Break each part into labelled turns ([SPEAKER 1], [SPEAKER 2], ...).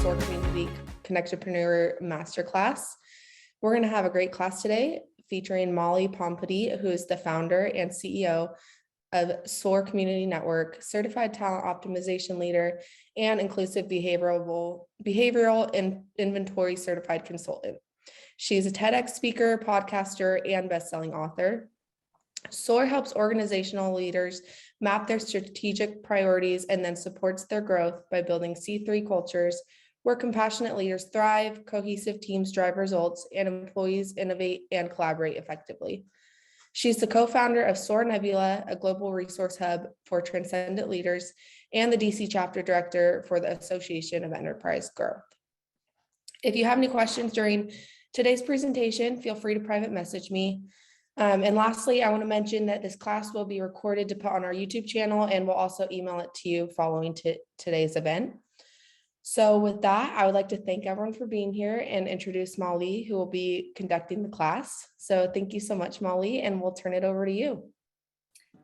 [SPEAKER 1] SOAR Community CONNECTpreneur Masterclass. We're going to have a great class today featuring Molly Pompody, who is the founder and CEO of SOAR Community Network, certified talent optimization leader, and inclusive behavioral and inventory certified consultant. She's a TEDx speaker, podcaster, and best-selling author. SOAR helps organizational leaders map their strategic priorities and then supports their growth by building C3 cultures where compassionate leaders thrive, cohesive teams drive results, and employees innovate and collaborate effectively. She's the co-founder of SOAR Nebula, a global resource hub for transcendent leaders, and the DC chapter director for the Association of Enterprise Growth. If you have any questions during today's presentation, feel free to private message me. And lastly, I want to mention that this class will be recorded to put on our YouTube channel, and we'll also email it to you following today's event. So with that, I would like to thank everyone for being here and introduce Molly, who will be conducting the class. So thank you so much, Molly, and we'll turn it over to you.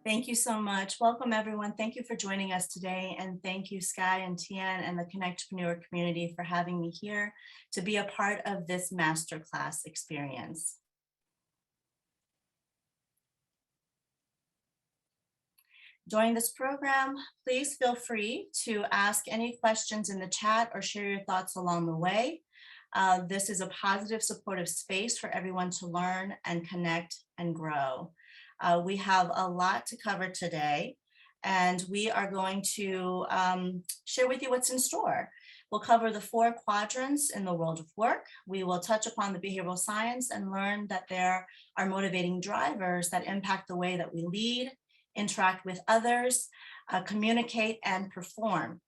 [SPEAKER 2] Thank you so much. Welcome, everyone. Thank you for joining us today. And thank you, Sky and Tian and the CONNECTpreneur community for having me here to be a part of this masterclass experience. During this program, please feel free to ask any questions in the chat or share your thoughts along the way. This is a positive, supportive space for everyone to learn and connect and grow. We have a lot to cover today, and we are going to share with you what's in store. We'll cover the 4 quadrants in the world of work. We will touch upon the behavioral science and learn that there are motivating drivers that impact the way that we lead, interact with others, communicate, and perform.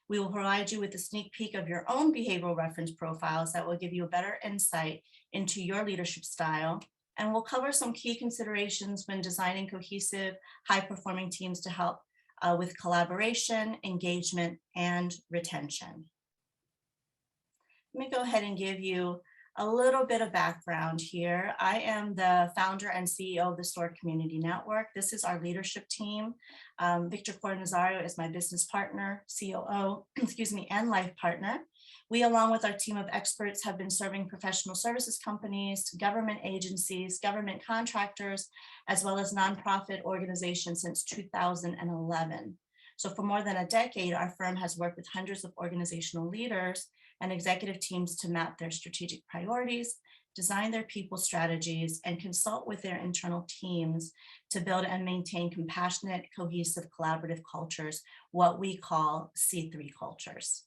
[SPEAKER 2] We will provide you with a sneak peek of your own behavioral reference profiles that will give you a better insight into your leadership style. And we'll cover some key considerations when designing cohesive, high-performing teams to help with collaboration, engagement, and retention. Let me go ahead and give you a little bit of background here. I am the founder and CEO of the SOAR Community Network. This is our leadership team. Victor Cornazario is my business partner, COO, and life partner. We, along with our team of experts, have been serving professional services companies, government agencies, government contractors, as well as nonprofit organizations since 2011. So for more than a decade, our firm has worked with hundreds of organizational leaders and executive teams to map their strategic priorities, design their people strategies, and consult with their internal teams to build and maintain compassionate, cohesive, collaborative cultures, what we call C3 cultures.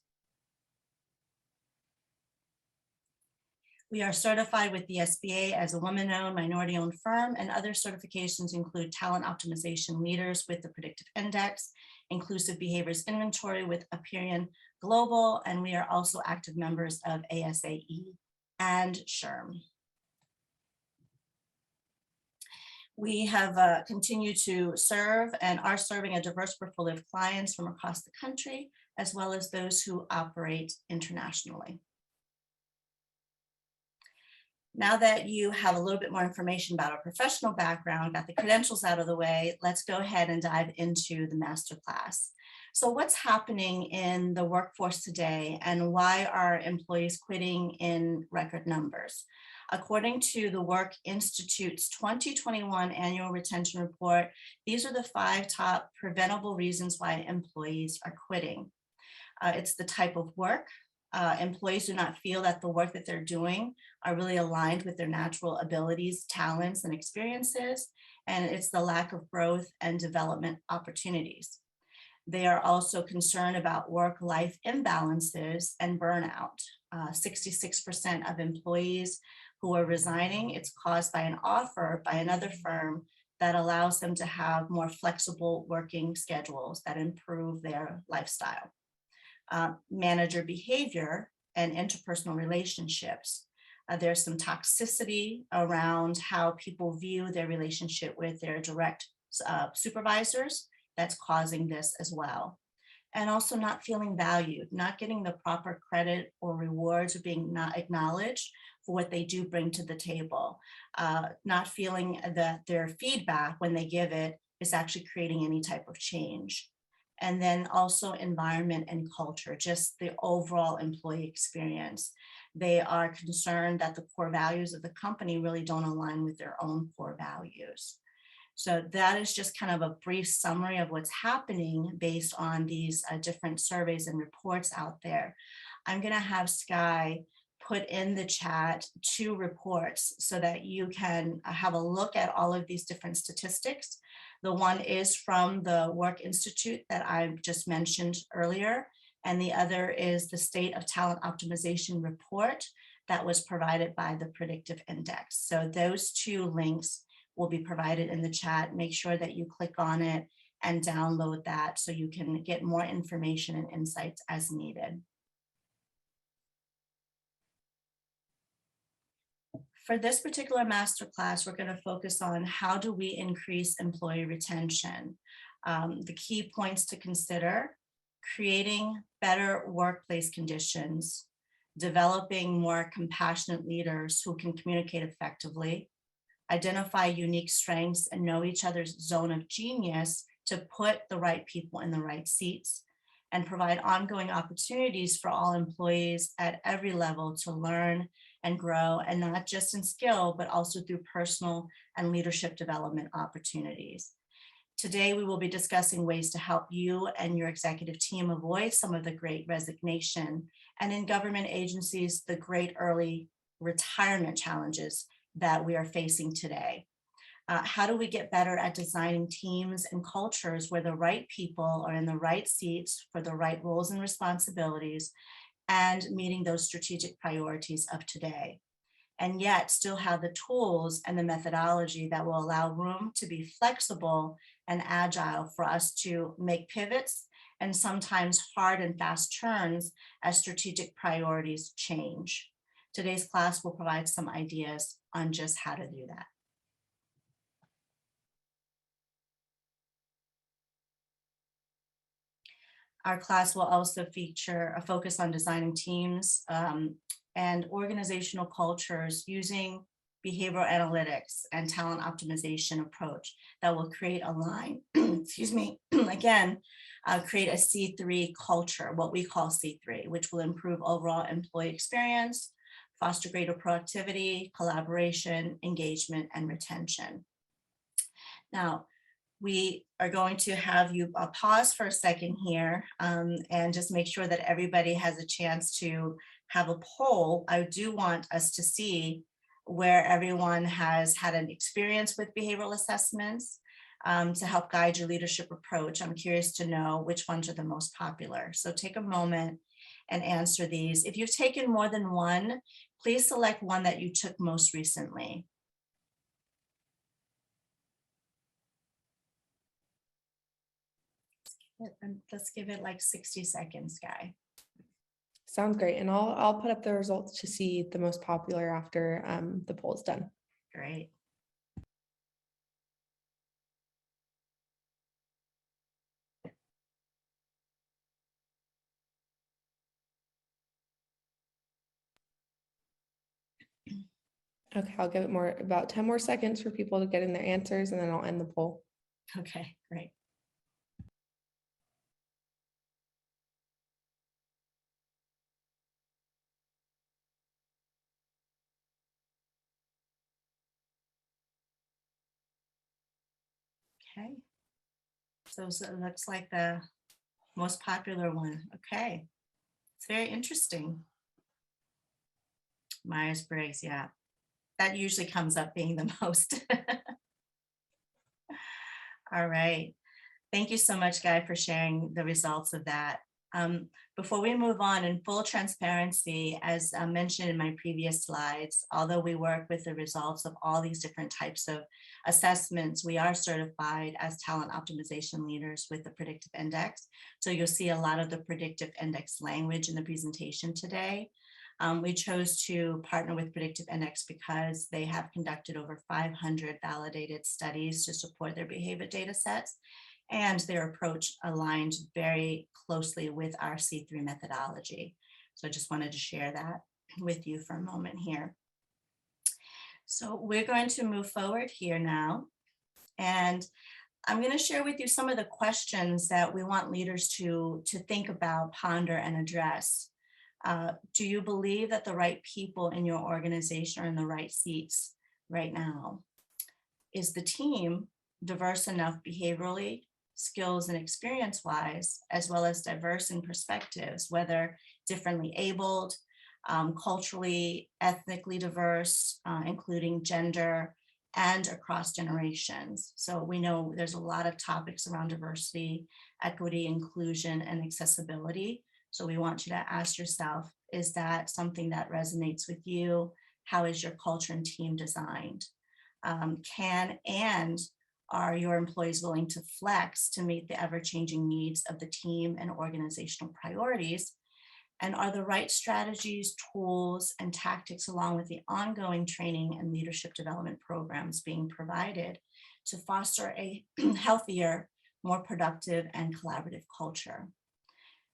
[SPEAKER 2] We are certified with the SBA as a woman-owned, minority-owned firm, and other certifications include talent optimization leaders with the Predictive Index, inclusive behaviors inventory with Aperion Global, and we are also active members of ASAE and SHRM. We have continued to serve and are serving a diverse portfolio of clients from across the country, as well as those who operate internationally. Now that you have a little bit more information about our professional background, got the credentials out of the way, let's go ahead and dive into the masterclass. So what's happening in the workforce today, and why are employees quitting in record numbers? According to the Work Institute's 2021 annual retention report, these are the 5 top preventable reasons why employees are quitting. It's the type of work. Employees do not feel that the work that they're doing are really aligned with their natural abilities, talents, and experiences, and it's the lack of growth and development opportunities. They are also concerned about work-life imbalances and burnout. 66% of employees who are resigning, it's caused by an offer by another firm that allows them to have more flexible working schedules that improve their lifestyle. Manager behavior and interpersonal relationships. There's some toxicity around how people view their relationship with their direct supervisors that's causing this as well. And also not feeling valued, not getting the proper credit or rewards, or being not acknowledged for what they do bring to the table. Not feeling that their feedback when they give it is actually creating any type of change. And then also environment and culture, just the overall employee experience. They are concerned that the core values of the company really don't align with their own core values. So that is just kind of a brief summary of what's happening based on these different surveys and reports out there. I'm going to have Sky put in the chat 2 reports so that you can have a look at all of these different statistics. The one is from the Work Institute that I just mentioned earlier, and the other is the State of Talent Optimization report that was provided by the Predictive Index. So those 2 links will be provided in the chat. Make sure that you click on it and download that so you can get more information and insights as needed. For this particular masterclass, we're going to focus on how do we increase employee retention. The key points to consider: creating better workplace conditions, developing more compassionate leaders who can communicate effectively, identify unique strengths and know each other's zone of genius to put the right people in the right seats, and provide ongoing opportunities for all employees at every level to learn and grow, and not just in skill, but also through personal and leadership development opportunities. Today, we will be discussing ways to help you and your executive team avoid some of the great resignation, and in government agencies, the great early retirement challenges that we are facing today. How do we get better at designing teams and cultures where the right people are in the right seats for the right roles and responsibilities, and meeting those strategic priorities of today, and yet still have the tools and the methodology that will allow room to be flexible and agile for us to make pivots and sometimes hard and fast turns as strategic priorities change. Today's class will provide some ideas on just how to do that. Our class will also feature a focus on designing teams and organizational cultures using behavioral analytics and talent optimization approach that will create a line, excuse me, again, create a C3 culture, what we call C3, which will improve overall employee experience, foster greater productivity, collaboration, engagement, and retention. Now, we are going to have you pause for a second here and just make sure that everybody has a chance to have a poll. I do want us to see where everyone has had an experience with behavioral assessments to help guide your leadership approach. I'm curious to know which ones are the most popular. So take a moment and answer these. If you've taken more than one, please select one that you took most recently. Let's give it like 60 seconds, Guy.
[SPEAKER 1] Sounds great. And I'll put up the results to see the most popular after the poll is done.
[SPEAKER 2] Great.
[SPEAKER 1] Okay, I'll give it about 10 more seconds for people to get in their answers, and then I'll end the poll.
[SPEAKER 2] Okay, great. Okay, so it looks like the most popular one. Okay, it's very interesting. Myers-Briggs, yeah, that usually comes up being the most. All right, thank you so much, Guy, for sharing the results of that. Before we move on, in full transparency, as mentioned in my previous slides, although we work with the results of all these different types of assessments, we are certified as talent optimization leaders with the Predictive Index. So you'll see a lot of the Predictive Index language in the presentation today. We chose to partner with Predictive Index because they have conducted over 500 validated studies to support their behavior data sets, and their approach aligned very closely with our C3 methodology. So I just wanted to share that with you for a moment here. So we're going to move forward here now. And I'm going to share with you some of the questions that we want leaders to think about, ponder, and address. Do you believe that the right people in your organization are in the right seats right now? Is the team diverse enough behaviorally, skills and experience wise, as well as diverse in perspectives, whether differently abled, culturally, ethnically diverse, including gender, and across generations? So we know there's a lot of topics around diversity, equity, inclusion, and accessibility. So we want you to ask yourself, is that something that resonates with you? How is your culture and team designed? Can and are your employees willing to flex to meet the ever-changing needs of the team and organizational priorities? And are the right strategies, tools, and tactics, along with the ongoing training and leadership development programs being provided to foster a healthier, more productive, and collaborative culture?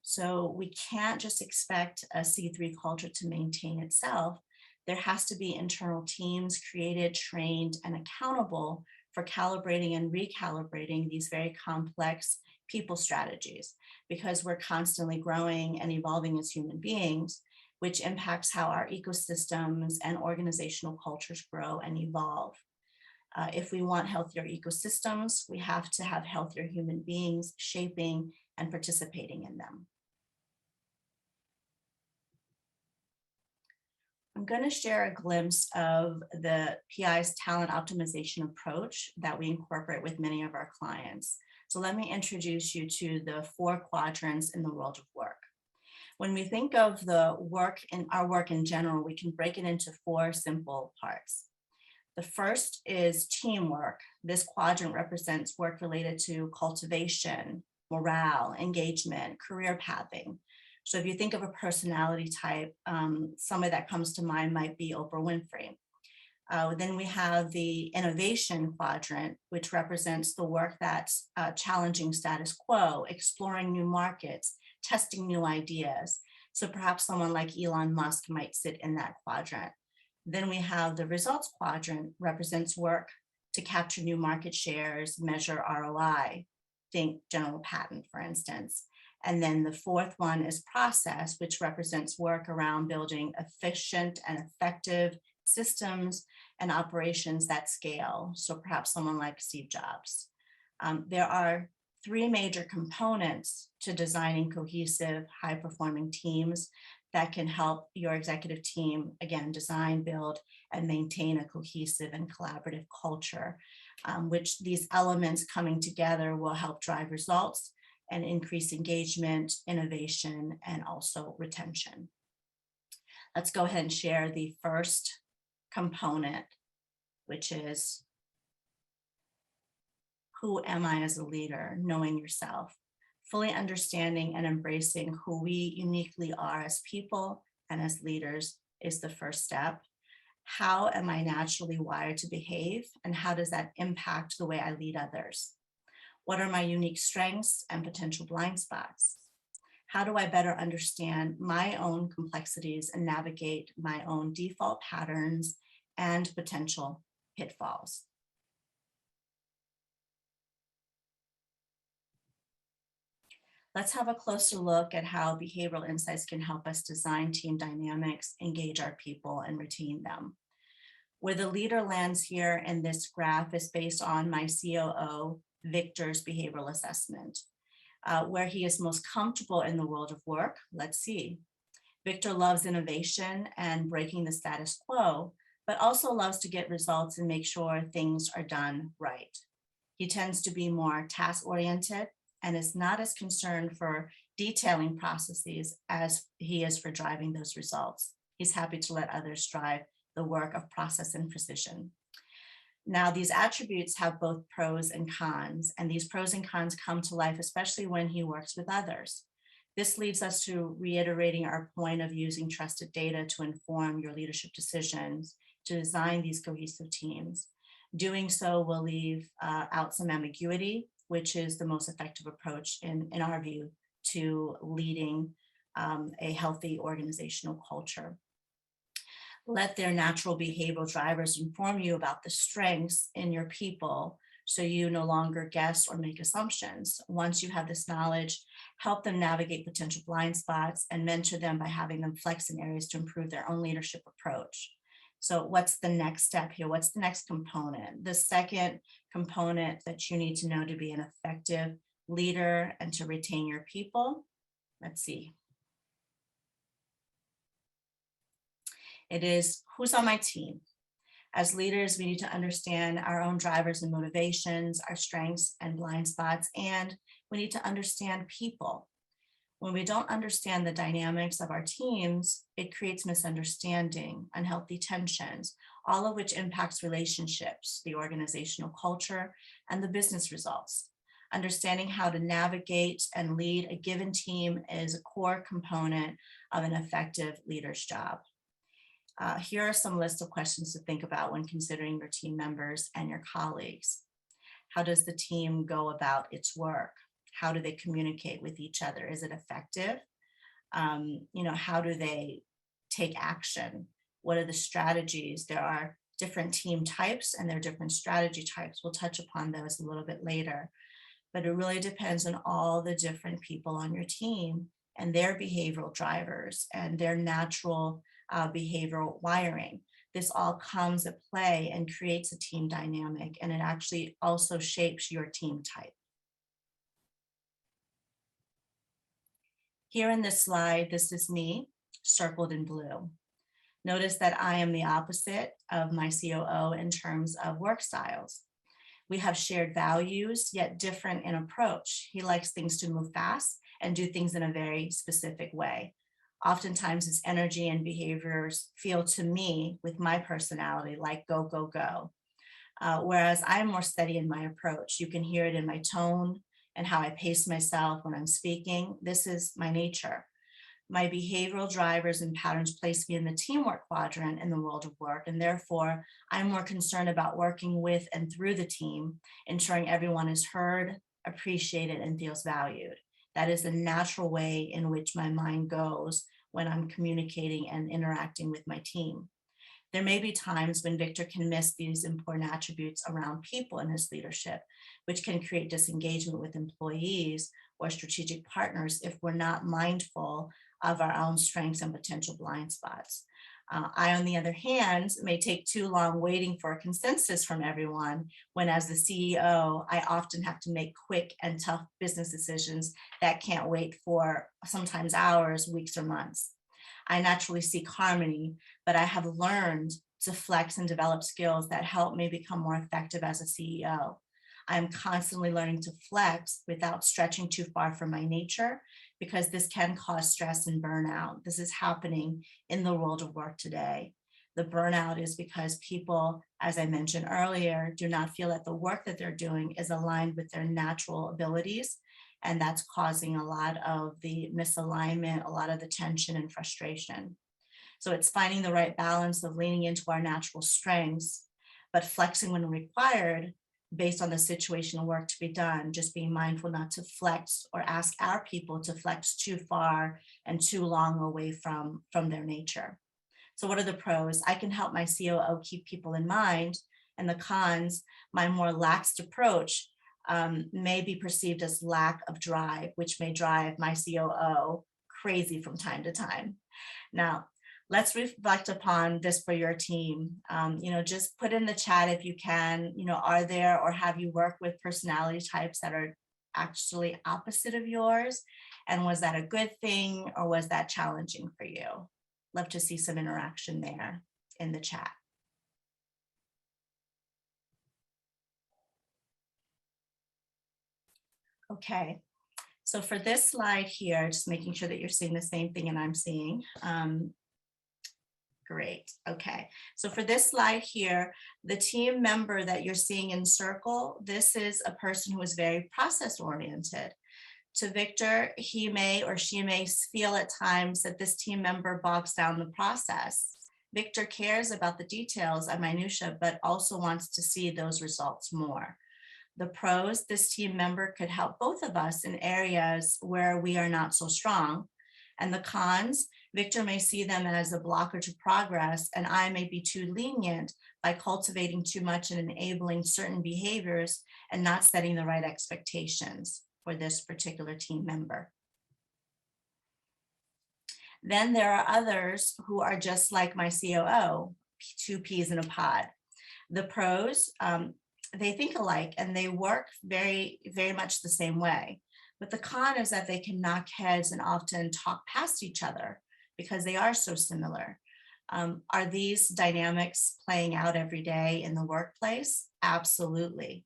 [SPEAKER 2] So we can't just expect a C3 culture to maintain itself. There has to be internal teams created, trained, and accountable for calibrating and recalibrating these very complex people strategies, because we're constantly growing and evolving as human beings, which impacts how our ecosystems and organizational cultures grow and evolve. If we want healthier ecosystems, we have to have healthier human beings shaping and participating in them. I'm going to share a glimpse of the PI's talent optimization approach that we incorporate with many of our clients. So let me introduce you to the 4 quadrants in the world of work. When we think of the work in our work in general, we can break it into 4 simple parts. The first is teamwork. This quadrant represents work related to cultivation, morale, engagement, career pathing. So if you think of a personality type, somebody that comes to mind might be Oprah Winfrey. Then we have the innovation quadrant, which represents the work that's challenging status quo, exploring new markets, testing new ideas. So perhaps someone like Elon Musk might sit in that quadrant. Then we have the results quadrant, represents work to capture new market shares, measure ROI, think general patent, for instance. And then the 4th one is process, which represents work around building efficient and effective systems and operations that scale. So perhaps someone like Steve Jobs. There are 3 major components to designing cohesive, high-performing teams that can help your executive team, again, design, build, and maintain a cohesive and collaborative culture, which these elements coming together will help drive results and increase engagement, innovation, and also retention. Let's go ahead and share the first component, which is, who am I as a leader? Knowing yourself, fully understanding and embracing who we uniquely are as people and as leaders is the first step. How am I naturally wired to behave, and how does that impact the way I lead others? What are my unique strengths and potential blind spots? How do I better understand my own complexities and navigate my own default patterns and potential pitfalls? Let's have a closer look at how behavioral insights can help us design team dynamics, engage our people, and retain them. Where the leader lands here in this graph is based on my COO, Victor's behavioral assessment. Where he is most comfortable in the world of work, let's see. Victor loves innovation and breaking the status quo, but also loves to get results and make sure things are done right. He tends to be more task-oriented and is not as concerned for detailing processes as he is for driving those results. He's happy to let others drive the work of process and precision. Now, these attributes have both pros and cons, and these pros and cons come to life, especially when he works with others. This leads us to reiterating our point of using trusted data to inform your leadership decisions, to design these cohesive teams. Doing so will leave out some ambiguity, which is the most effective approach in our view to leading a healthy organizational culture. Let their natural behavioral drivers inform you about the strengths in your people so you no longer guess or make assumptions. Once you have this knowledge, help them navigate potential blind spots and mentor them by having them flex in areas to improve their own leadership approach. So what's the next step here? What's the next component? The second component that you need to know to be an effective leader and to retain your people. Let's see. It is who's on my team. As leaders, we need to understand our own drivers and motivations, our strengths and blind spots, and we need to understand people. When we don't understand the dynamics of our teams, it creates misunderstanding, unhealthy tensions, all of which impacts relationships, the organizational culture, and the business results. Understanding how to navigate and lead a given team is a core component of an effective leader's job. Here are some lists of questions to think about when considering your team members and your colleagues. How does the team go about its work? How do they communicate with each other? Is it effective? How do they take action? What are the strategies? There are different team types and there are different strategy types. We'll touch upon those a little bit later, but it really depends on all the different people on your team and their behavioral drivers and their natural behavioral wiring. This all comes at play and creates a team dynamic, and it actually also shapes your team type. Here in this slide, this is me circled in blue. Notice that I am the opposite of my COO in terms of work styles. We have shared values, yet different in approach. He likes things to move fast and do things in a very specific way. Oftentimes his energy and behaviors feel to me with my personality like go, go, go. Whereas I'm more steady in my approach. You can hear it in my tone and how I pace myself when I'm speaking. This is my nature. My behavioral drivers and patterns place me in the teamwork quadrant in the world of work, and therefore I'm more concerned about working with and through the team, ensuring everyone is heard, appreciated, and feels valued. That is the natural way in which my mind goes when I'm communicating and interacting with my team. There may be times when Victor can miss these important attributes around people in his leadership, which can create disengagement with employees or strategic partners if we're not mindful of our own strengths and potential blind spots. I, on the other hand, may take too long waiting for a consensus from everyone when, as the CEO, I often have to make quick and tough business decisions that can't wait for sometimes hours, weeks, or months. I naturally seek harmony, but I have learned to flex and develop skills that help me become more effective as a CEO. I am constantly learning to flex without stretching too far from my nature, because this can cause stress and burnout. This is happening in the world of work today. The burnout is because people, as I mentioned earlier, do not feel that the work that they're doing is aligned with their natural abilities. And that's causing a lot of the misalignment, a lot of the tension and frustration. So it's finding the right balance of leaning into our natural strengths, but flexing when required based on the situation and work to be done, just being mindful not to flex or ask our people to flex too far and too long away from their nature. So what are the pros? I can help my COO keep people in mind, and the cons, my more laxed approach may be perceived as lack of drive, which may drive my COO crazy from time to time. Now, let's reflect upon this for your team. Just put in the chat if you can, are there or have you worked with personality types that are actually opposite of yours? And was that a good thing or was that challenging for you? Love to see some interaction there in the chat. Okay, so for this slide here, just making sure that you're seeing the same thing and I'm seeing. Great. Okay. So for this slide here, the team member that you're seeing in circle, this is a person who is very process oriented. To Victor, he may or she may feel at times that this team member bogs down the process. Victor cares about the details and minutia, but also wants to see those results more. The pros, this team member could help both of us in areas where we are not so strong. And the cons, Victor may see them as a blocker to progress, and I may be too lenient by cultivating too much and enabling certain behaviors and not setting the right expectations for this particular team member. Then there are others who are just like my COO, two peas in a pod. The pros, they think alike and they work very, very much the same way. But the con is that they can knock heads and often talk past each other because they are so similar. Are these dynamics playing out every day in the workplace? Absolutely.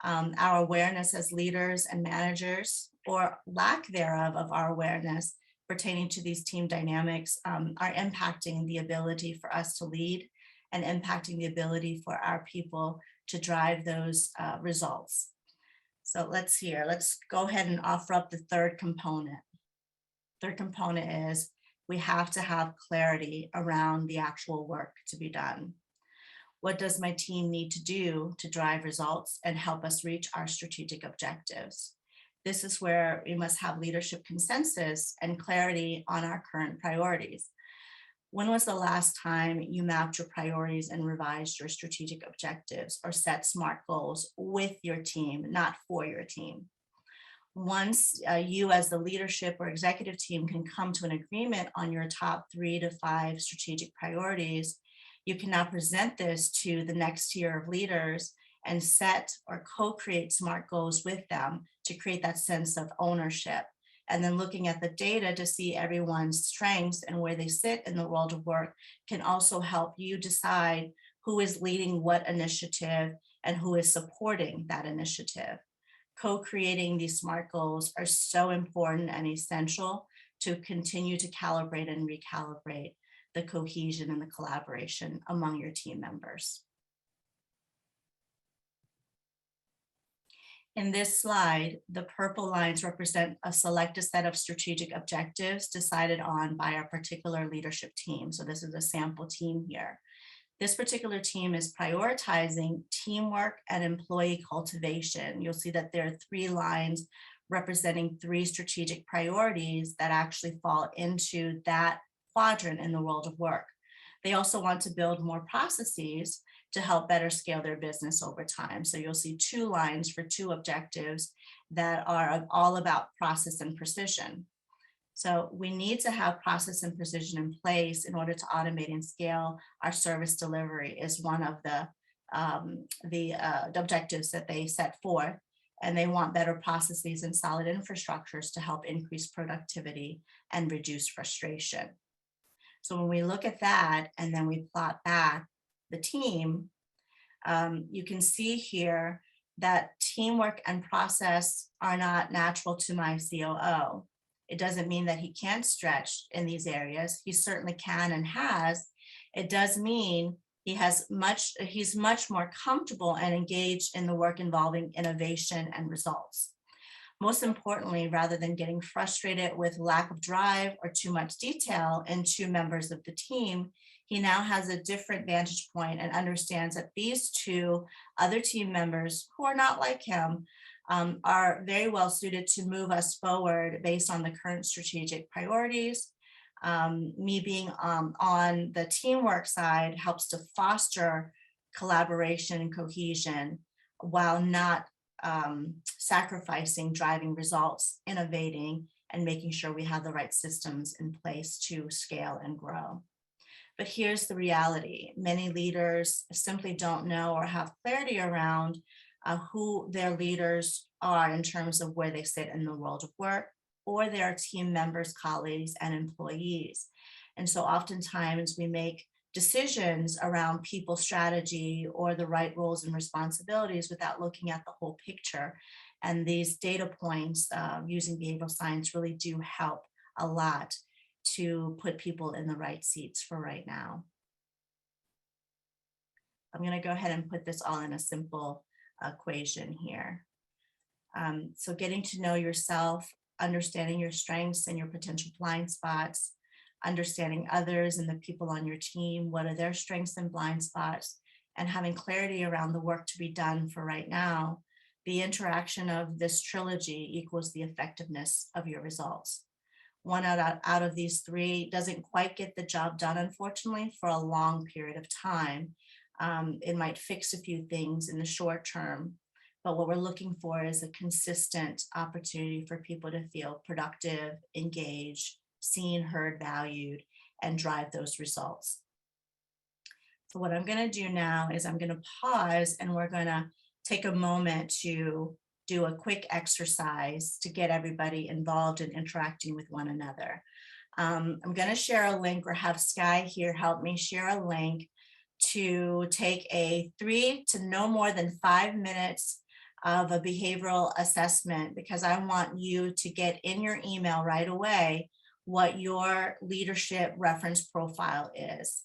[SPEAKER 2] Our awareness as leaders and managers, or lack thereof of our awareness pertaining to these team dynamics, are impacting the ability for us to lead and impacting the ability for our people to drive those results. So let's go ahead and offer up the third component. Third component is we have to have clarity around the actual work to be done. What does my team need to do to drive results and help us reach our strategic objectives? This is where we must have leadership consensus and clarity on our current priorities. When was the last time you mapped your priorities and revised your strategic objectives or set SMART goals with your team, not for your team? Once you as the leadership or executive team can come to an agreement on your top 3 to 5 strategic priorities, you can now present this to the next tier of leaders and set or co-create SMART goals with them to create that sense of ownership. And then looking at the data to see everyone's strengths and where they sit in the world of work can also help you decide who is leading what initiative and who is supporting that initiative. Co-creating these SMART goals are so important and essential to continue to calibrate and recalibrate the cohesion and the collaboration among your team members. In this slide, the purple lines represent a selected set of strategic objectives decided on by our particular leadership team. So this is a sample team here. This particular team is prioritizing teamwork and employee cultivation. You'll see that there are 3 lines representing 3 strategic priorities that actually fall into that quadrant in the world of work. They also want to build more processes to help better scale their business over time. So you'll see 2 lines for 2 objectives that are all about process and precision. So we need to have process and precision in place in order to automate and scale our service delivery is one of the objectives that they set forth. And they want better processes and solid infrastructures to help increase productivity and reduce frustration. So when we look at that and then we plot back the team, you can see here that teamwork and process are not natural to my COO. It doesn't mean that he can't stretch in these areas. He certainly can and has. It does mean he's much more comfortable and engaged in the work involving innovation and results. Most importantly, rather than getting frustrated with lack of drive or too much detail in 2 members of the team, he now has a different vantage point and understands that these 2 other team members who are not like him are very well suited to move us forward based on the current strategic priorities. Me being on the teamwork side helps to foster collaboration and cohesion while not sacrificing driving results, innovating, and making sure we have the right systems in place to scale and grow. But here's the reality. Many leaders simply don't know or have clarity around who their leaders are in terms of where they sit in the world of work, or their team members, colleagues, and employees. And so oftentimes we make decisions around people strategy or the right roles and responsibilities without looking at the whole picture. And these data points using behavioral science really do help a lot to put people in the right seats for right now. I'm going to go ahead and put this all in a simple equation here. So getting to know yourself, understanding your strengths and your potential blind spots, understanding others and the people on your team, what are their strengths and blind spots, and having clarity around the work to be done for right now. The interaction of this trilogy equals the effectiveness of your results. one out of these three doesn't quite get the job done, unfortunately, for a long period of time. It might fix a few things in the short term, but what we're looking for is a consistent opportunity for people to feel productive, engaged, seen, heard, valued, and drive those results. So what I'm going to do now is I'm going to pause, and we're going to take a moment to do a quick exercise to get everybody involved in interacting with one another. I'm going to share a link, or have Sky here help me share a link to take a 3 to no more than 5 minutes of a behavioral assessment, because I want you to get in your email right away what your leadership reference profile is.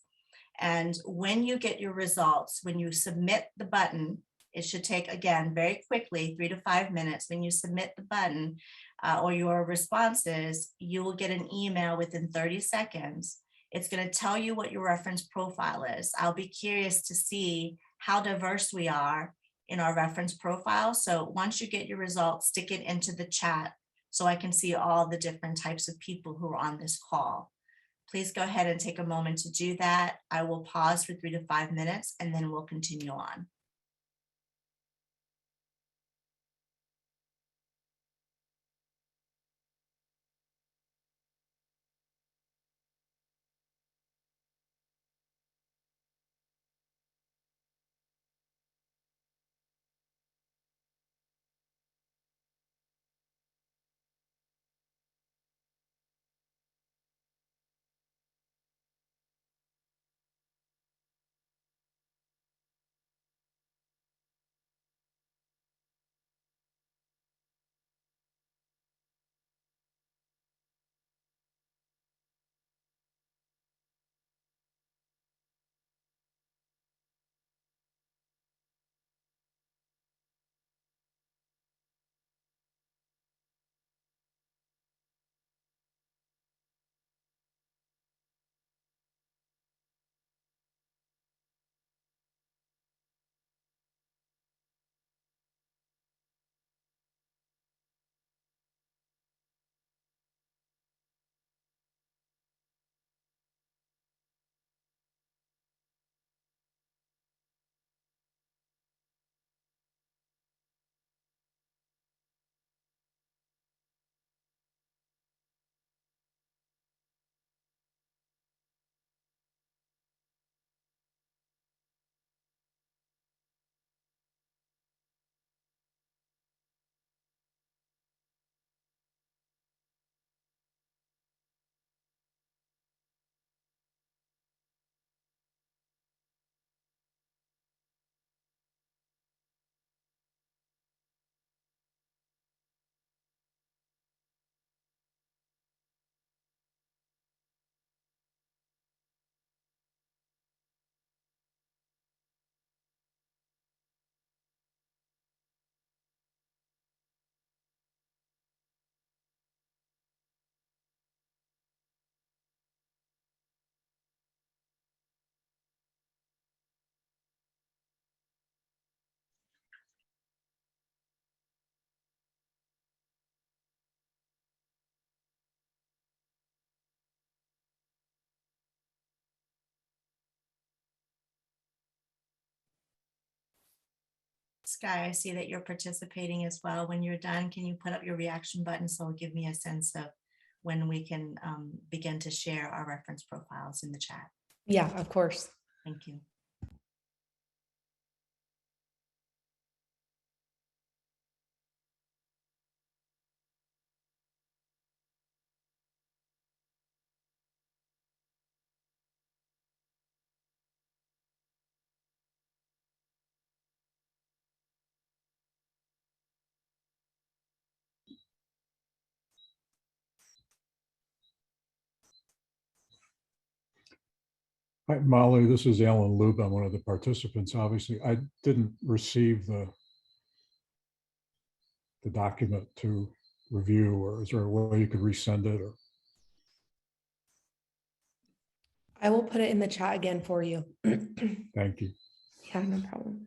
[SPEAKER 2] And when you get your results, when you submit the button, it should take, again, very quickly, 3 to 5 minutes. When you submit the button or your responses, you will get an email within 30 seconds. It's going to tell you what your reference profile is. I'll be curious to see how diverse we are in our reference profile. So once you get your results, stick it into the chat so I can see all the different types of people who are on this call. Please go ahead and take a moment to do that. I will pause for 3 to 5 minutes, and then we'll continue on. Sky, I see that you're participating as well. When you're done, can you put up your reaction button so it'll give me a sense of when we can begin to share our reference profiles in the chat?
[SPEAKER 1] Yeah, of course.
[SPEAKER 2] Thank you.
[SPEAKER 3] Hi, Molly, this is Alan Lube. I'm one of the participants. Obviously, I didn't receive the document to review, or is there a way you could resend it? Or
[SPEAKER 1] I will put it in the chat again for you.
[SPEAKER 3] thank you.
[SPEAKER 1] Yeah, no problem.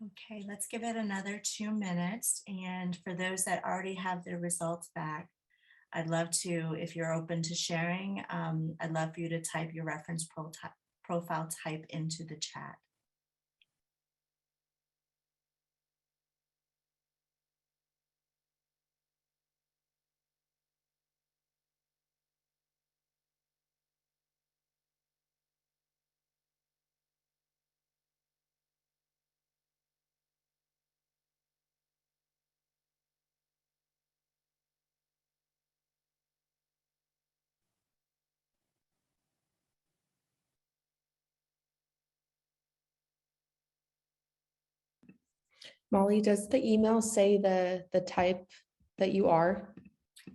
[SPEAKER 2] Okay, let's give it another 2 minutes. And for those that already have their results back, I'd love to, if you're open to sharing, I'd love for you to type your reference profile type into the chat.
[SPEAKER 1] Molly, does the email say the type that you are?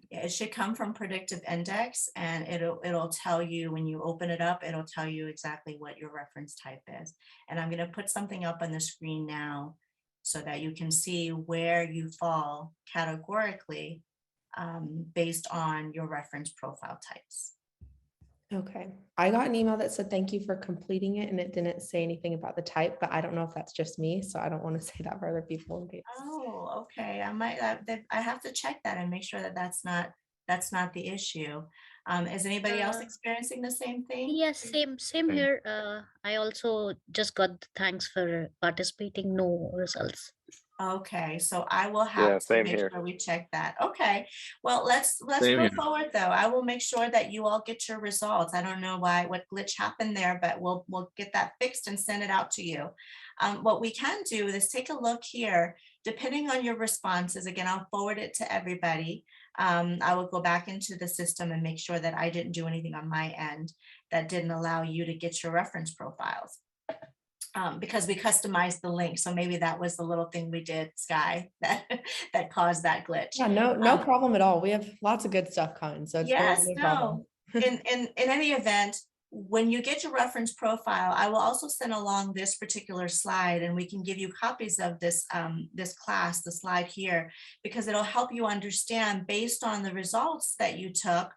[SPEAKER 2] Yeah, it should come from Predictive Index, and it'll tell you when you open it up, it'll tell you exactly what your reference type is. And I'm going to put something up on the screen now so that you can see where you fall categorically based on your reference profile types.
[SPEAKER 1] Okay, I got an email that said, thank you for completing it, and it didn't say anything about the type, but I don't know if that's just me, so I don't want to say that for other people in case.
[SPEAKER 2] Oh, okay. I might, I have to check that and make sure that that's not the issue. Is anybody else
[SPEAKER 4] Uh,
[SPEAKER 2] experiencing the same thing?
[SPEAKER 4] yes, same here. I also just got the thanks for participating. No results.
[SPEAKER 2] Okay, so I will
[SPEAKER 5] Yeah,
[SPEAKER 2] have to
[SPEAKER 5] same
[SPEAKER 2] make
[SPEAKER 5] here.
[SPEAKER 2] sure we check that. Okay, well, let's
[SPEAKER 5] Same
[SPEAKER 2] move
[SPEAKER 5] here.
[SPEAKER 2] forward though. I will make sure that you all get your results. I don't know what glitch happened there, but we'll get that fixed and send it out to you. What we can do is take a look here. Depending on your responses, again, I'll forward it to everybody. I will go back into the system and make sure that I didn't do anything on my end that didn't allow you to get your reference profiles. Because we customized the link. So maybe that was the little thing we did, Sky, that caused that glitch.
[SPEAKER 1] Yeah, no problem at all. We have lots of good stuff coming, so it's
[SPEAKER 2] Yes,
[SPEAKER 1] no
[SPEAKER 2] no.
[SPEAKER 1] problem.
[SPEAKER 2] In any event, when you get your reference profile, I will also send along this particular slide, and we can give you copies of this this class, the slide here, because it'll help you understand based on the results that you took,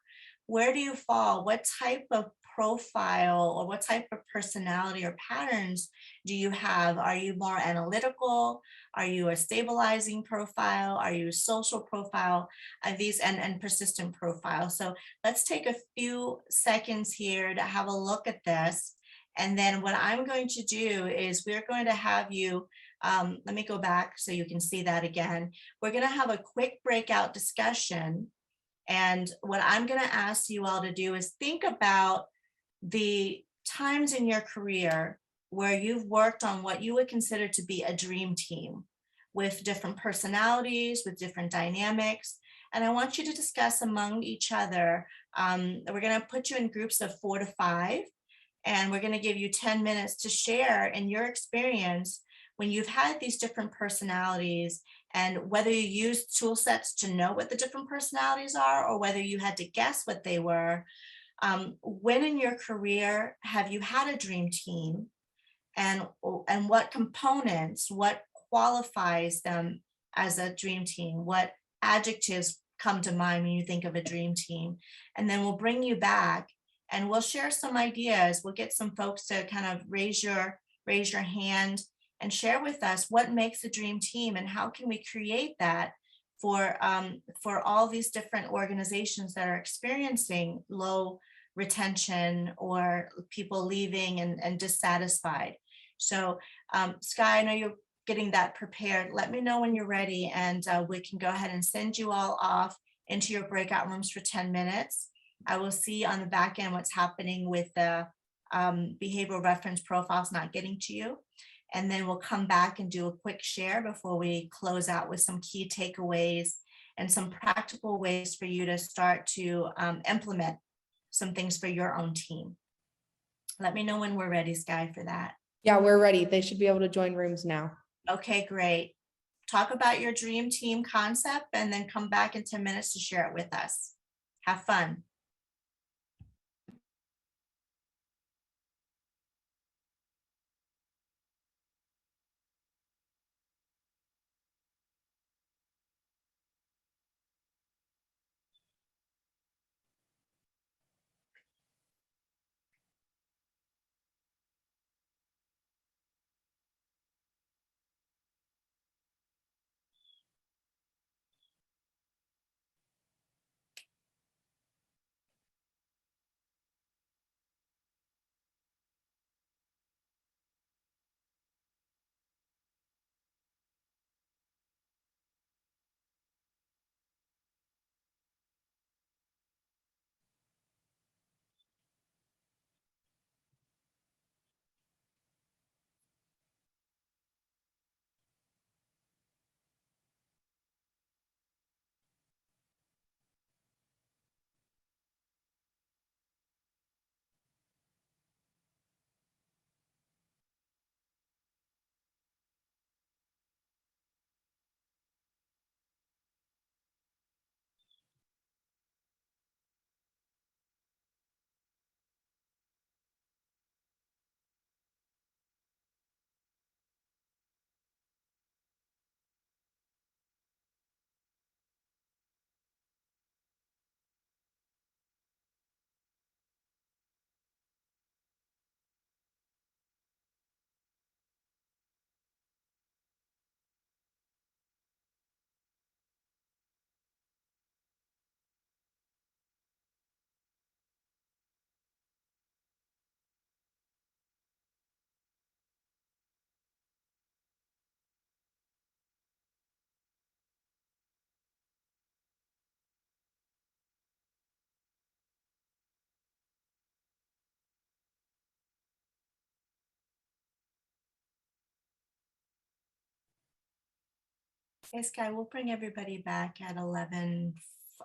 [SPEAKER 2] where do you fall? What type of profile or what type of personality or patterns do you have? Are you more analytical? Are you a stabilizing profile? Are you a social profile? These and persistent profile. So let's take a few seconds here to have a look at this. And then what I'm going to do is we're going to have you, let me go back so you can see that again. We're going to have a quick breakout discussion. And what I'm going to ask you all to do is think about the times in your career where you've worked on what you would consider to be a dream team with different personalities, with different dynamics. And I want you to discuss among each other. We're going to put you in groups of 4 to 5, and we're going to give you 10 minutes to share in your experience when you've had these different personalities, and whether you use tool sets to know what the different personalities are or whether you had to guess what they were. When in your career have you had a dream team, and what components, what qualifies them as a dream team? What adjectives come to mind when you think of a dream team? And then we'll bring you back and we'll share some ideas. We'll get some folks to kind of raise your hand and share with us what makes a dream team and how can we create that for all these different organizations that are experiencing low retention or people leaving and dissatisfied. So Sky, I know you're getting that prepared. Let me know when you're ready, and we can go ahead and send you all off into your breakout rooms for 10 minutes. I will see on the back end what's happening with the behavioral reference profiles not getting to you. And then we'll come back and do a quick share before we close out with some key takeaways and some practical ways for you to start to implement some things for your own team. Let me know when we're ready, Sky, for that.
[SPEAKER 1] Yeah, we're ready. They should be able to join rooms now.
[SPEAKER 2] Okay, great. Talk about your dream team concept and then come back in 10 minutes to share it with us. Have fun. Okay, Sky, we'll bring everybody back at 11,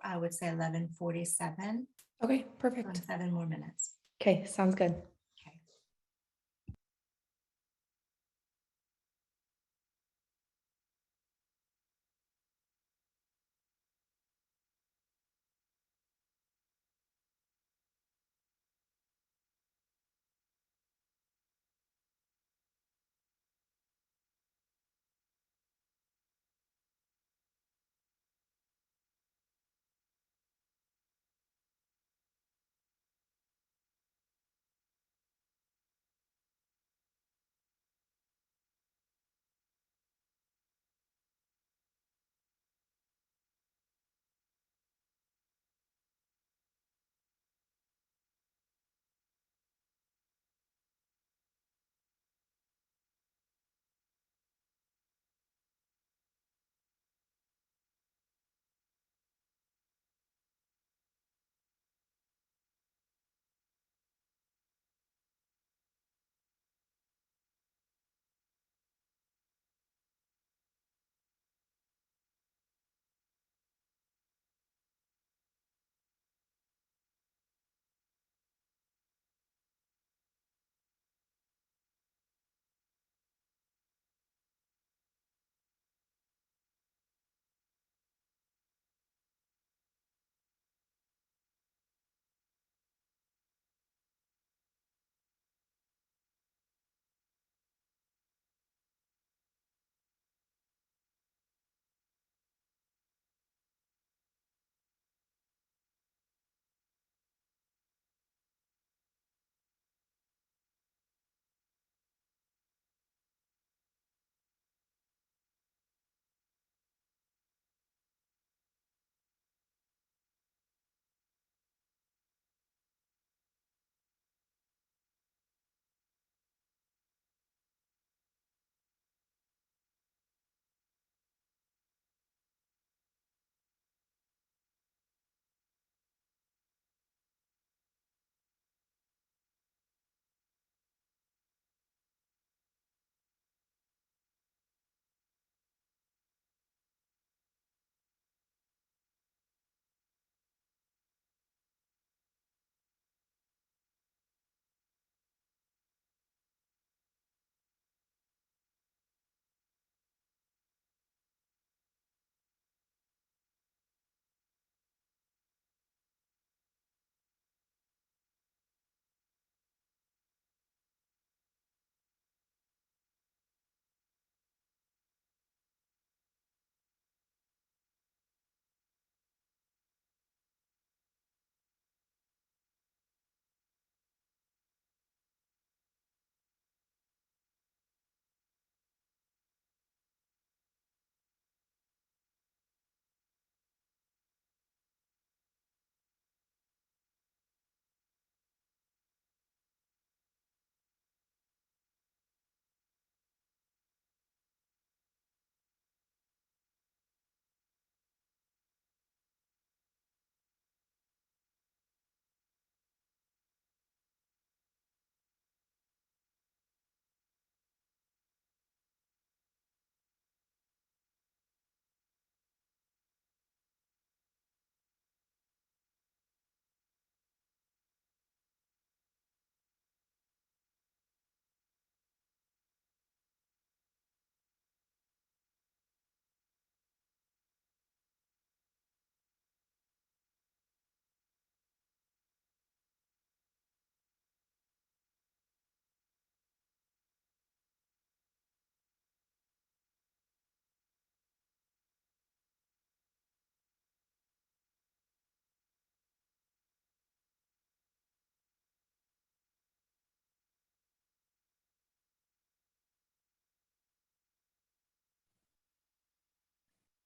[SPEAKER 2] I would say 11:47,
[SPEAKER 1] Okay, perfect.
[SPEAKER 2] 7 more minutes.
[SPEAKER 1] Okay, sounds good.
[SPEAKER 2] Okay.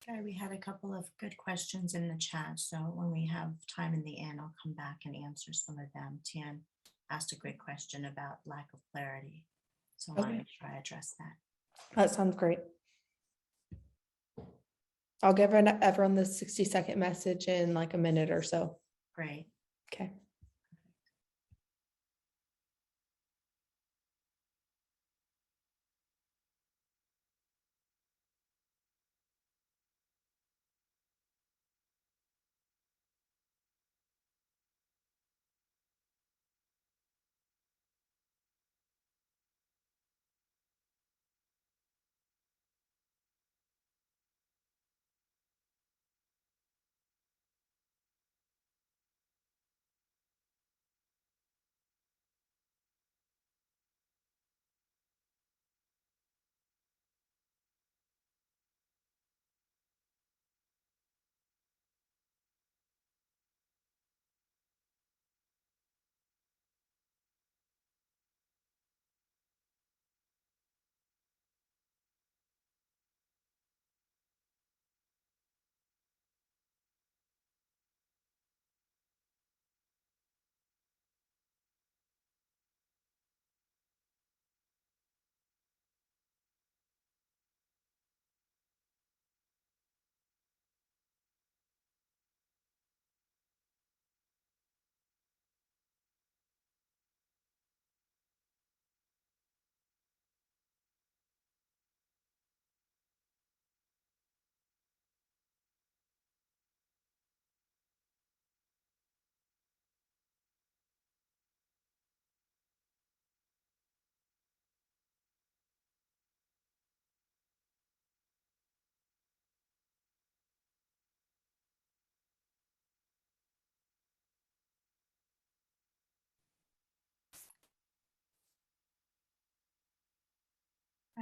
[SPEAKER 2] Okay, we had a couple of good questions in the chat, so when we have time in the end, I'll come back and answer some of them. Tian asked a great question about lack of clarity, so I want to
[SPEAKER 1] Okay.
[SPEAKER 2] make sure I address that.
[SPEAKER 1] That sounds great. I'll give everyone the 60-second message in like a minute or so.
[SPEAKER 2] Great.
[SPEAKER 1] Okay.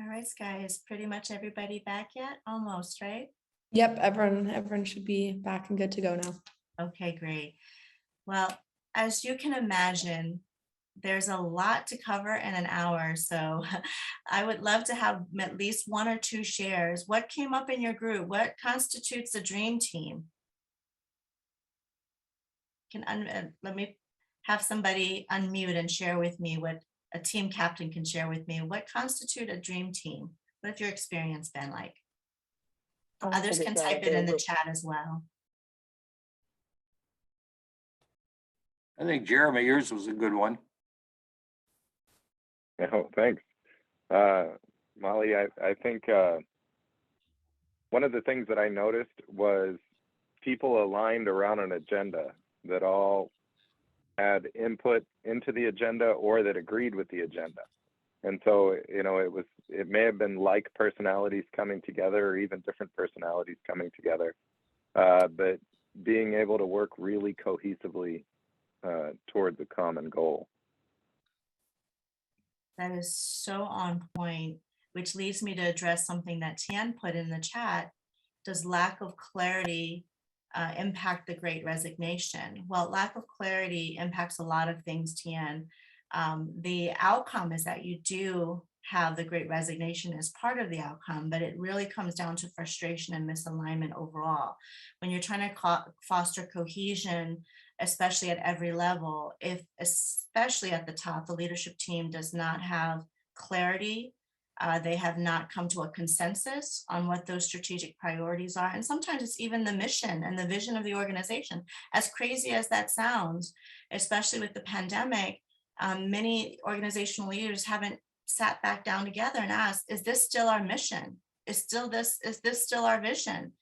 [SPEAKER 2] All right, Sky, is pretty much everybody back yet? Almost, right?
[SPEAKER 1] Yep, everyone should be back and good to go now.
[SPEAKER 2] Okay, great. Well, as you can imagine, there's a lot to cover in an hour. So I would love to have at least one or two shares. What came up in your group? What constitutes a dream team? Let me have somebody unmute and share with me what a team captain can share with me. What constitute a dream team? What have your experience been like? Others can type it in the chat as well.
[SPEAKER 5] I think Jeremy, yours was a good one.
[SPEAKER 6] Oh, thanks. Molly, I think one of the things that I noticed was people aligned around an agenda that all had input into the agenda or that agreed with the agenda. And so, you know, it may have been like personalities coming together or even different personalities coming together, but being able to work really cohesively towards a common goal.
[SPEAKER 2] That is so on point, which leads me to address something that Tian put in the chat. Does lack of clarity impact the Great Resignation? Well, lack of clarity impacts a lot of things, Tian. The outcome is that you do have the Great Resignation as part of the outcome, but it really comes down to frustration and misalignment overall. When you're trying to foster cohesion, especially at every level, especially at the top, the leadership team does not have clarity. They have not come to a consensus on what those strategic priorities are. And sometimes it's even the mission and the vision of the organization. As crazy as that sounds, especially with the pandemic, many organizational leaders haven't sat back down together and asked, is this still our mission? Is this still our vision?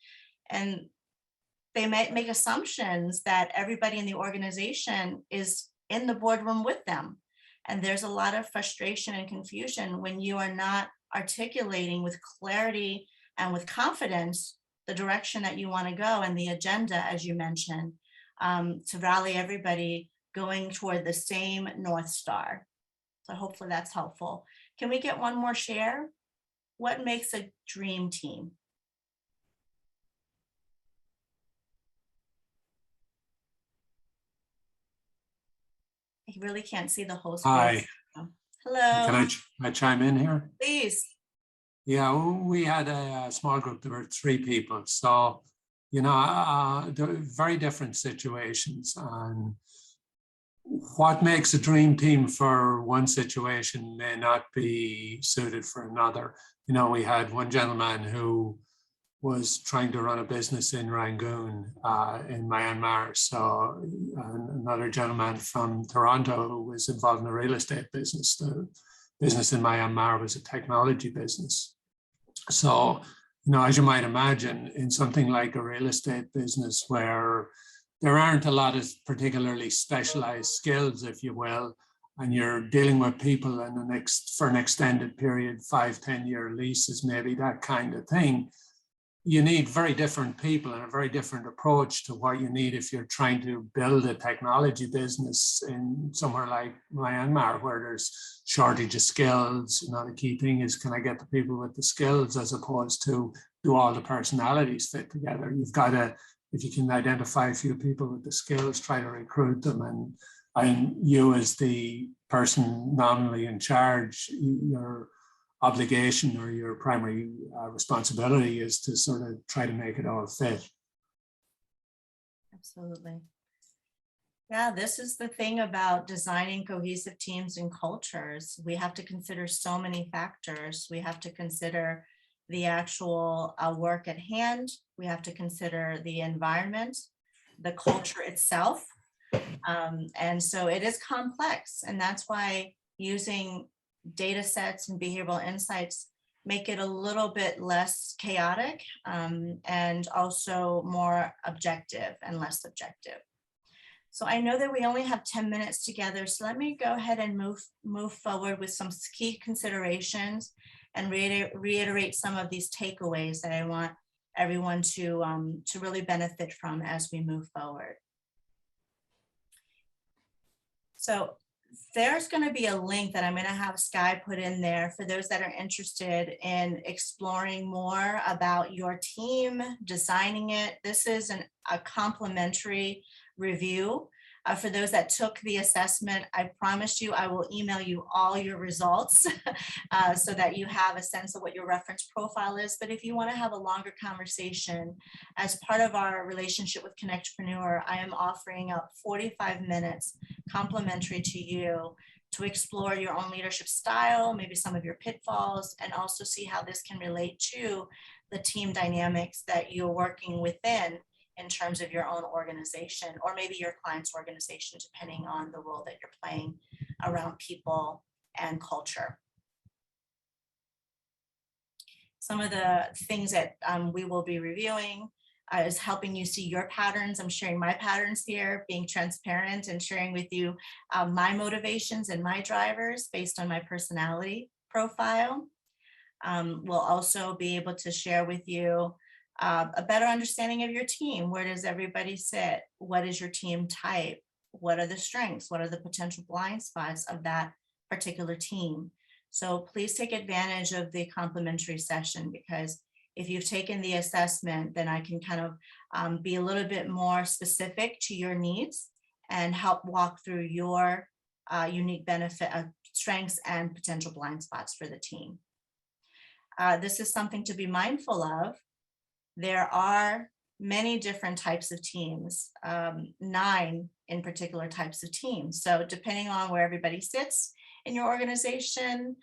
[SPEAKER 2] And they might make assumptions that everybody in the organization is in the boardroom with them. And there's a lot of frustration and confusion when you are not articulating with clarity and with confidence the direction that you want to go and the agenda, as you mentioned, to rally everybody going toward the same North Star. So hopefully that's helpful. Can we get one more share? What makes a dream team? I really can't see the host.
[SPEAKER 7] Hi.
[SPEAKER 2] Hello.
[SPEAKER 7] Can I chime in here?
[SPEAKER 2] Please.
[SPEAKER 7] Yeah, we had a small group. There were 3 people. So, you know, there were very different situations. And what makes a dream team for one situation may not be suited for another. You know, we had one gentleman who was trying to run a business in Rangoon in Myanmar. So another gentleman from Toronto who was involved in a real estate business. The business in Myanmar was a technology business. So, you know, as you might imagine, in something like a real estate business where there aren't a lot of particularly specialized skills, if you will, and you're dealing with people in for an extended period, 5-10-year leases, maybe that kind of thing, you need very different people and a very different approach to what you need if you're trying to build a technology business in somewhere like Myanmar, where there's shortage of skills. You know, the key thing is, can I get the people with the skills as opposed to do all the personalities fit together? You've got to, if you can identify a few people with the skills, try to recruit them. And you as the person nominally in charge, your obligation or your primary responsibility is to sort of try to make it all fit.
[SPEAKER 2] Absolutely. Yeah, this is the thing about designing cohesive teams and cultures. We have to consider so many factors. We have to consider the actual work at hand. We have to consider the environment, the culture itself. And so it is complex. And that's why using data sets and behavioral insights make it a little bit less chaotic and also more objective and less subjective. So I know that we only have 10 minutes together, so let me go ahead and move forward with some key considerations and reiterate some of these takeaways that I want everyone to really benefit from as we move forward. So there's going to be a link that I'm going to have Sky put in there for those that are interested in exploring more about your team, designing it. This is a complimentary review. For those that took the assessment, I promised you I will email you all your results so that you have a sense of what your reference profile is. But if you want to have a longer conversation, as part of our relationship with CONNECTpreneur, I am offering up 45 minutes complimentary to you to explore your own leadership style, maybe some of your pitfalls, and also see how this can relate to the team dynamics that you're working within in terms of your own organization, or maybe your client's organization, depending on the role that you're playing around people and culture. Some of the things that we will be reviewing is helping you see your patterns. I'm sharing my patterns here, being transparent and sharing with you my motivations and my drivers based on my personality profile. We'll also be able to share with you a better understanding of your team. Where does everybody sit? What is your team type? What are the strengths? What are the potential blind spots of that particular team? So please take advantage of the complimentary session, because if you've taken the assessment, then I can kind of be a little bit more specific to your needs and help walk through your unique benefit of strengths and potential blind spots for the team. This is something to be mindful of. There are many different types of teams, 9 in particular types of teams. So depending on where everybody sits in your organization,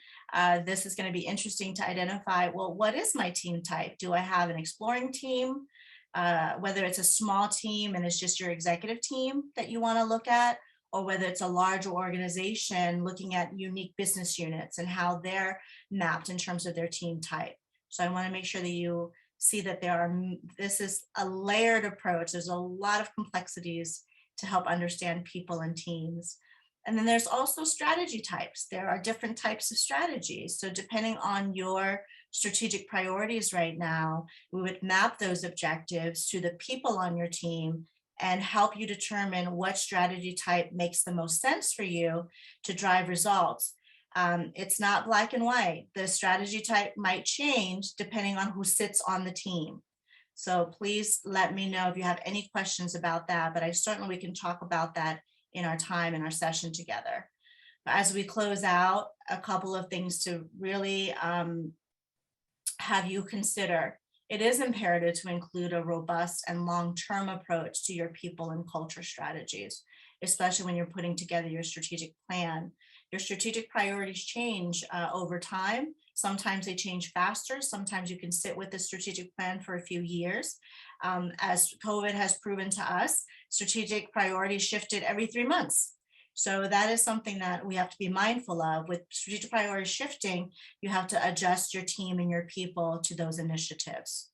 [SPEAKER 2] this is going to be interesting to identify, well, what is my team type? Do I have an exploring team? Whether it's a small team and it's just your executive team that you want to look at, or whether it's a larger organization looking at unique business units and how they're mapped in terms of their team type. So I want to make sure that you see that this is a layered approach. There's a lot of complexities to help understand people and teams. And then there's also strategy types. There are different types of strategies. So depending on your strategic priorities right now, we would map those objectives to the people on your team and help you determine what strategy type makes the most sense for you to drive results. It's not black and white. The strategy type might change depending on who sits on the team. So please let me know if you have any questions about that, but we can talk about that in our time in our session together. As we close out, a couple of things to really have you consider. It is imperative to include a robust and long-term approach to your people and culture strategies, especially when you're putting together your strategic plan. Your strategic priorities change over time. Sometimes they change faster. Sometimes you can sit with the strategic plan for a few years. As COVID has proven to us, strategic priorities shifted every 3 months. So that is something that we have to be mindful of. With strategic priorities shifting, you have to adjust your team and your people to those initiatives.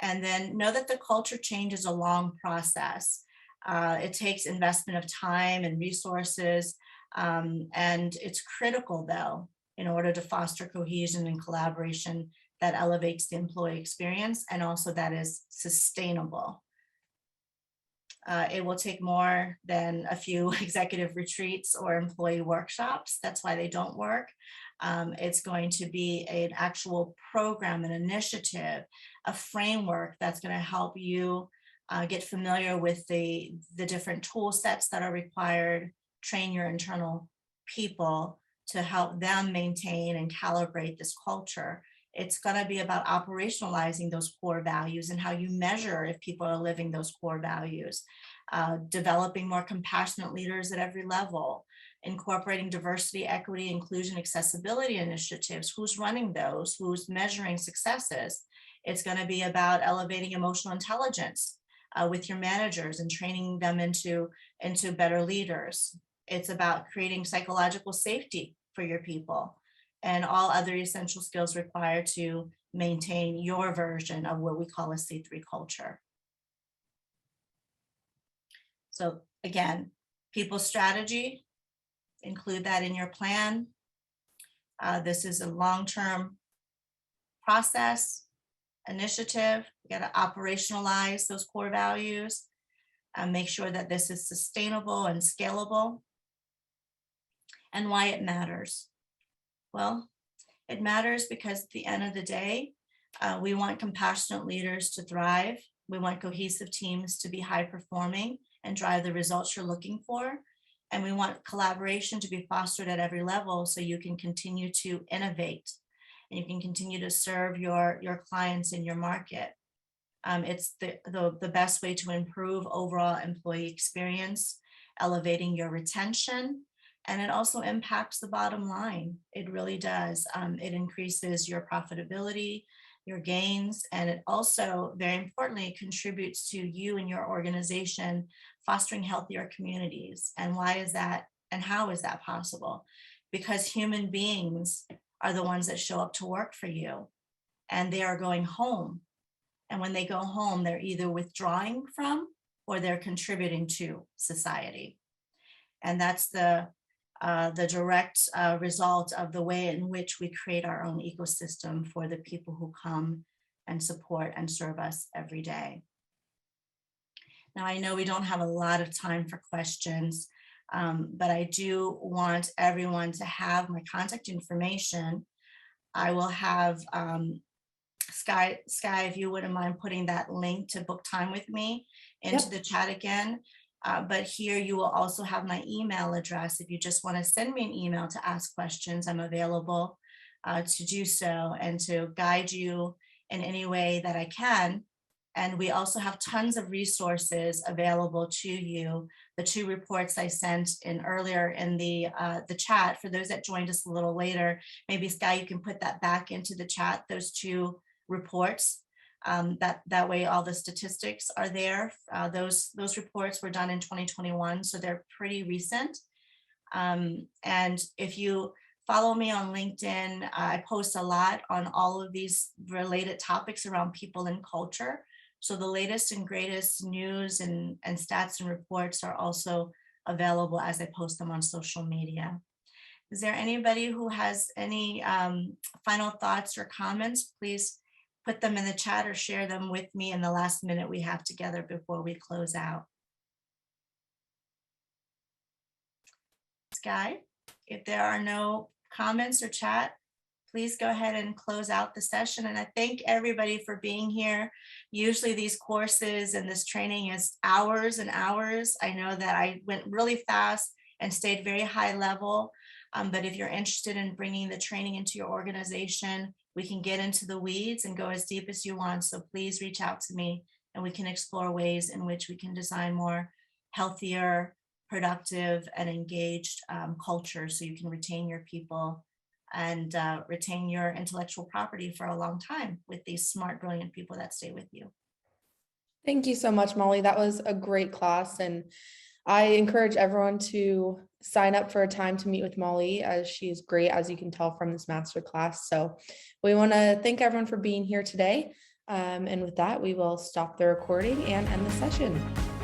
[SPEAKER 2] And then know that the culture change is a long process. It takes investment of time and resources, and it's critical, though, in order to foster cohesion and collaboration that elevates the employee experience and also that is sustainable. It will take more than a few executive retreats or employee workshops. That's why they don't work. It's going to be an actual program, an initiative, a framework that's going to help you get familiar with the different tool sets that are required, train your internal people to help them maintain and calibrate this culture. It's going to be about operationalizing those core values and how you measure if people are living those core values, developing more compassionate leaders at every level, incorporating diversity, equity, inclusion, accessibility initiatives. Who's running those? Who's measuring successes? It's going to be about elevating emotional intelligence with your managers and training them into better leaders. It's about creating psychological safety for your people and all other essential skills required to maintain your version of what we call a C3 culture. So again, people strategy, include that in your plan. This is a long-term process, initiative. You got to operationalize those core values and make sure that this is sustainable and scalable. and why it matters. Well, it matters because at the end of the day, we want compassionate leaders to thrive. We want cohesive teams to be high performing and drive the results you're looking for. And we want collaboration to be fostered at every level so you can continue to innovate and you can continue to serve your clients in your market. It's the best way to improve overall employee experience, elevating your retention, and it also impacts the bottom line. It really does. It increases your profitability, your gains, and it also, very importantly, contributes to you and your organization fostering healthier communities. And why is that? And how is that possible? Because human beings are the ones that show up to work for you, and they are going home. And when they go home, they're either withdrawing from or they're contributing to society. And that's the direct result of the way in which we create our own ecosystem for the people who come and support and serve us every day. Now, I know we don't have a lot of time for questions, but I do want everyone to have my contact information. I will have Sky, if you wouldn't mind putting that link to book time with me into the chat again. But here you will also have my email address. If you just want to send me an email to ask questions, I'm available to do so and to guide you in any way that I can. And we also have tons of resources available to you. The 2 reports I sent in earlier in the chat, for those that joined us a little later, maybe Sky, you can put that back into the chat, those 2 reports. That way all the statistics are there. Those reports were done in 2021, so they're pretty recent. And if you follow me on LinkedIn, I post a lot on all of these related topics around people and culture. So the latest and greatest news and stats and reports are also available as I post them on social media. Is there anybody who has any final thoughts or comments? Please put them in the chat or share them with me in the last minute we have together before we close out. Sky, if there are no comments or chat, please go ahead and close out the session. And I thank everybody for being here. Usually these courses and this training is hours and hours. I know that I went really fast and stayed very high level. But if you're interested in bringing the training into your organization, we can get into the weeds and go as deep as you want. So please reach out to me and we can explore ways in which we can design more healthier, productive, and engaged culture so you can retain your people and retain your intellectual property for a long time with these smart, brilliant people that stay with you.
[SPEAKER 1] Thank you so much, Molly. That was a great class. And I encourage everyone to sign up for a time to meet with Molly, as she is great, as you can tell from this masterclass. So we want to thank everyone for being here today. And with that, we will stop the recording and end the session.